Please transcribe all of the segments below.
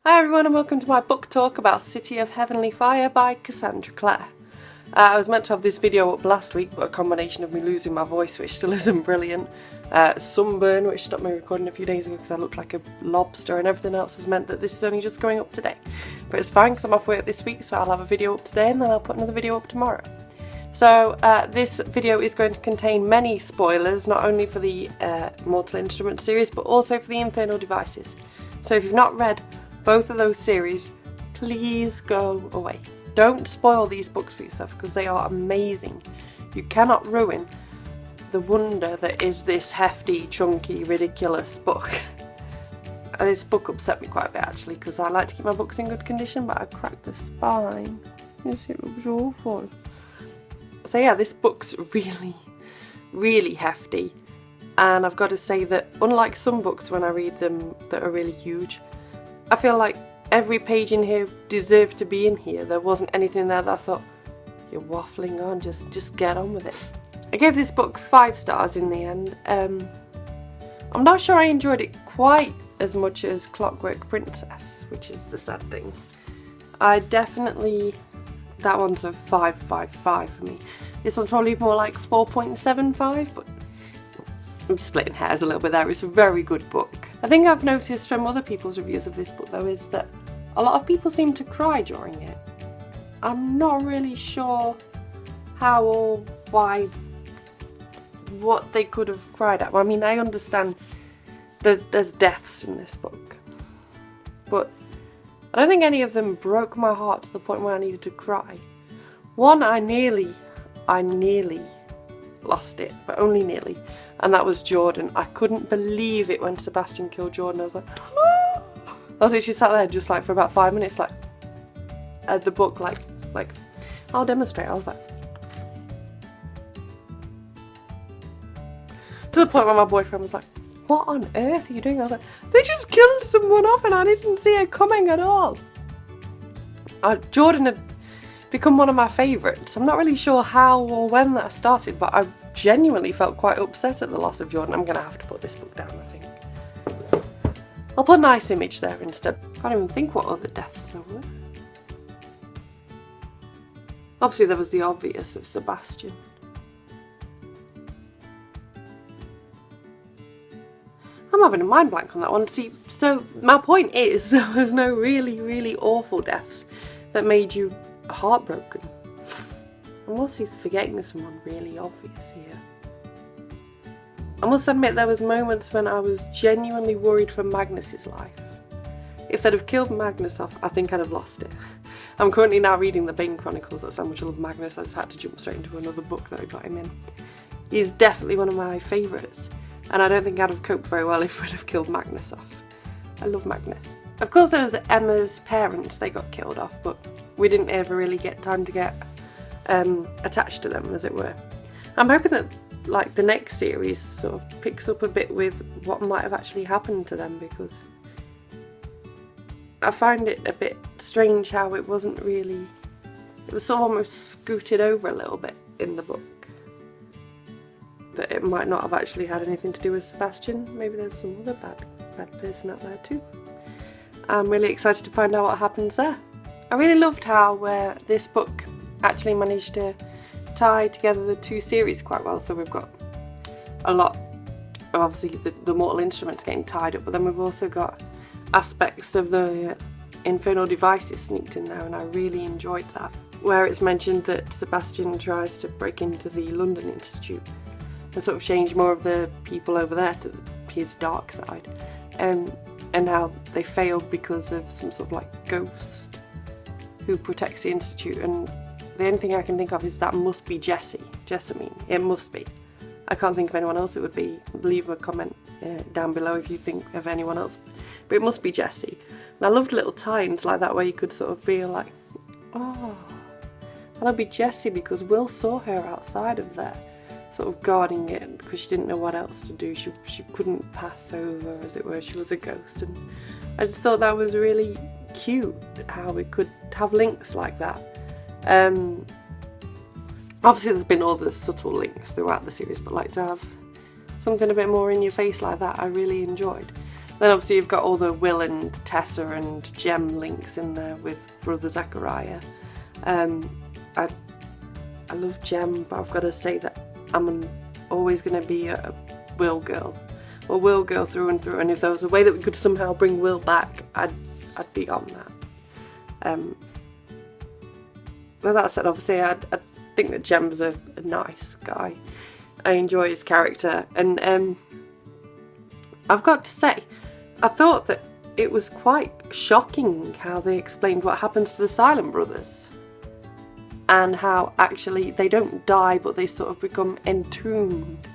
Hi everyone and welcome to my book talk about City of Heavenly Fire by Cassandra Clare. I was meant to have this video up last week, but a combination of me losing my voice, which still isn't brilliant, sunburn, which stopped me recording a few days ago because I looked like a lobster, and everything else has meant that this is only just going up today. But it's fine because I'm off work this week, so I'll have a video up today and then I'll put another video up tomorrow. So this video is going to contain many spoilers, not only for the Mortal Instruments series, but also for the Infernal devices. So if you've not read both of those series, please go away. Don't spoil these books for yourself because they are amazing. You cannot ruin the wonder that is this hefty, chunky, ridiculous book. This book upset me quite a bit actually because I like to keep my books in good condition, but I cracked the spine. Yes, it looks awful. So yeah, this book's really hefty, and I've got to say that unlike some books when I read them that are really huge, I feel like every page in here deserved to be in here. There wasn't anything there that I thought, you're waffling on, just get on with it. I gave this book 5 stars in the end. I'm not sure I enjoyed it quite as much as Clockwork Princess, which is the sad thing. That one's a 5.55 for me. This one's probably more like 4.75, but I'm splitting hairs a little bit there. It's a very good book. I think I've noticed from other people's reviews of this book though is that a lot of people seem to cry during it. I'm not really sure how or why, what they could have cried at. Well, I mean, I understand that there's deaths in this book, but I don't think any of them broke my heart to the point where I needed to cry. One, I nearly lost it, but only nearly, and that was Jordan. I couldn't believe it when Sebastian killed Jordan. I was like, I was literally sat there just like for about 5 minutes, like at the book, like I'll demonstrate. I was like, to the point where my boyfriend was like, what on earth are you doing? I was like, they just killed someone off and I didn't see it coming at all. Jordan had become one of my favourites. I'm not really sure how or when that started, but I genuinely felt quite upset at the loss of Jordan. I'm going to have to put this book down, I think. I'll put a nice image there instead. I can't even think what other deaths there were. Obviously there was the obvious of Sebastian. I'm having a mind blank on that one. See, so my point is there was no really awful deaths that made you heartbroken. I'm also forgetting someone really obvious here. I must admit there was moments when I was genuinely worried for Magnus's life. If they'd have killed Magnus off, I think I'd have lost it. I'm currently now reading the Bane Chronicles. That's how much I love Magnus. I just had to jump straight into another book that I got him in. He's definitely one of my favourites, and I don't think I'd have coped very well if we'd have killed Magnus off. I love Magnus. Of course there was Emma's parents, they got killed off, but we didn't ever really get time to get attached to them, as it were. I'm hoping that like the next series sort of picks up a bit with what might have actually happened to them, because I find it a bit strange how it was sort of almost scooted over a little bit in the book. That it might not have actually had anything to do with Sebastian. Maybe there's some other bad person out there too. I'm really excited to find out what happens there. I really loved how this book actually managed to tie together the 2 series quite well. So we've got a lot of obviously the Mortal Instruments getting tied up, but then we've also got aspects of the Infernal devices sneaked in there, and I really enjoyed that. Where it's mentioned that Sebastian tries to break into the London Institute and sort of change more of the people over there to his dark side, and how they failed because of some sort of like ghost who protects the Institute. And the only thing I can think of is that must be Jessamine. It must be. I can't think of anyone else it would be. Leave a comment down below if you think of anyone else. But it must be Jessie. And I loved little tie-ins like that where you could sort of feel like, oh, that'll be Jessie because Will saw her outside of there, sort of guarding it because she didn't know what else to do. She couldn't pass over, as it were. She was a ghost. And I just thought that was really cute how we could have links like that. Obviously there's been all the subtle links throughout the series, but like to have something a bit more in your face like that I really enjoyed. Then obviously you've got all the Will and Tessa and Jem links in there with Brother Zachariah. I love Jem, but I've got to say that I'm always going to be a Will girl. A Will girl through and through, and if there was a way that we could somehow bring Will back, I'd be on that. With that said, obviously I think that Jem's a nice guy. I enjoy his character, and I've got to say, I thought that it was quite shocking how they explained what happens to the Silent Brothers, and how actually they don't die, but they sort of become entombed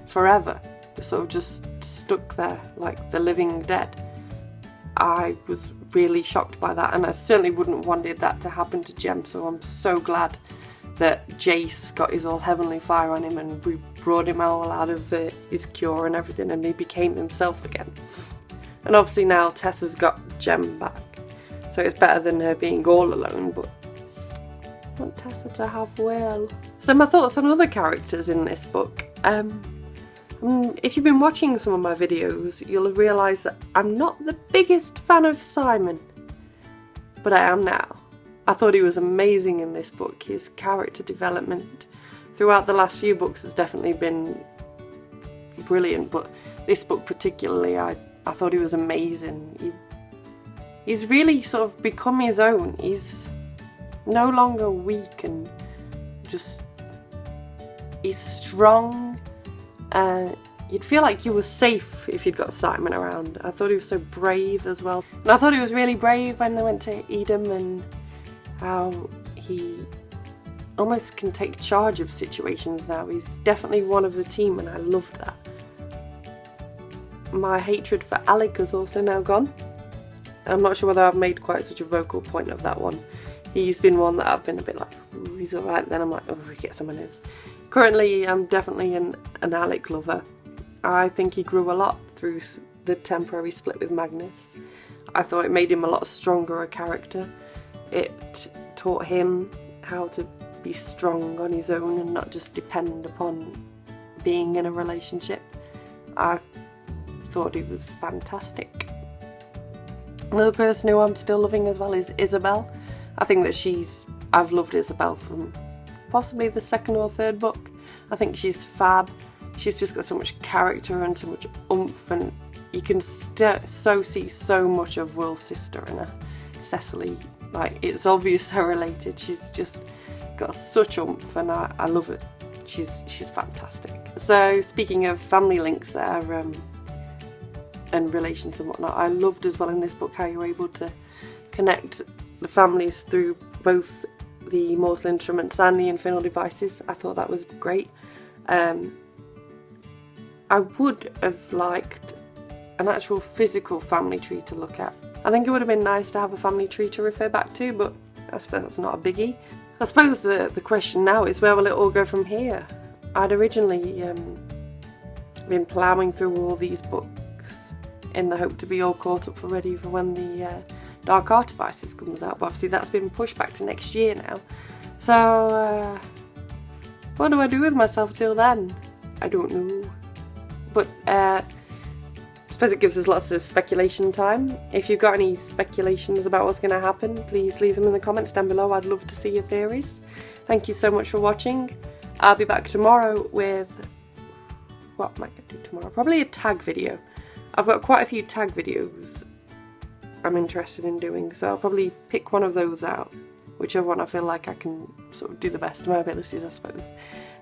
forever. They're sort of just stuck there like the living dead. I was really shocked by that, and I certainly wouldn't have wanted that to happen to Jem, so I'm so glad that Jace got his all heavenly fire on him and we brought him all out of his cure and everything, and he became himself again. And obviously now Tessa's got Jem back, so it's better than her being all alone, but I want Tessa to have Will. So my thoughts on other characters in this book. If you've been watching some of my videos, you'll have realised that I'm not the biggest fan of Simon, but I am now. I thought he was amazing in this book. His character development throughout the last few books has definitely been brilliant, but this book particularly, I thought he was amazing. He's really sort of become his own. He's no longer weak and just, he's strong. You'd feel like you were safe if you'd got Simon around. I thought he was so brave as well. And I thought he was really brave when they went to Edom, and how he almost can take charge of situations now. He's definitely one of the team, and I loved that. My hatred for Alec has also now gone. I'm not sure whether I've made quite such a vocal point of that one. He's been one that I've been a bit like, ooh, he's alright, then I'm like, oh, he gets on my nerves. Currently, I'm definitely an Alec lover. I think he grew a lot through the temporary split with Magnus. I thought it made him a lot stronger a character. It taught him how to be strong on his own and not just depend upon being in a relationship. I thought he was fantastic. Another person who I'm still loving as well is Isabel. I think that I've loved Isabel from possibly the second or third book. I think she's fab. She's just got so much character and so much oomph, and you can so see so much of Will's sister in her, Cecily. Like, it's obvious they're related. She's just got such oomph, and I love it. She's fantastic. So speaking of family links there, and relations and whatnot, I loved as well in this book how you were able to connect the families through both the morsel instruments and the infernal devices. I thought that was great. I would have liked an actual physical family tree to look at. I think it would have been nice to have a family tree to refer back to, but I suppose that's not a biggie. I suppose the question now is, where will it all go from here? I'd originally been ploughing through all these books in the hope to be all caught up for ready for when the Dark Artifices comes out, but obviously that's been pushed back to next year now. So what do I do with myself till then? I don't know. But I suppose it gives us lots of speculation time. If you've got any speculations about what's going to happen, please leave them in the comments down below. I'd love to see your theories. Thank you so much for watching. I'll be back tomorrow with, what am I going to do tomorrow? Probably a tag video. I've got quite a few tag videos I'm interested in doing, so I'll probably pick one of those out, whichever one I feel like I can sort of do the best of my abilities, I suppose.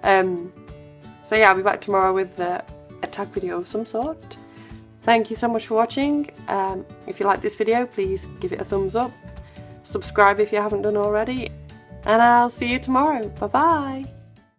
So yeah, I'll be back tomorrow with a tag video of some sort. Thank you so much for watching. If you like this video, please give it a thumbs up, subscribe if you haven't done already, and I'll see you tomorrow. Bye bye.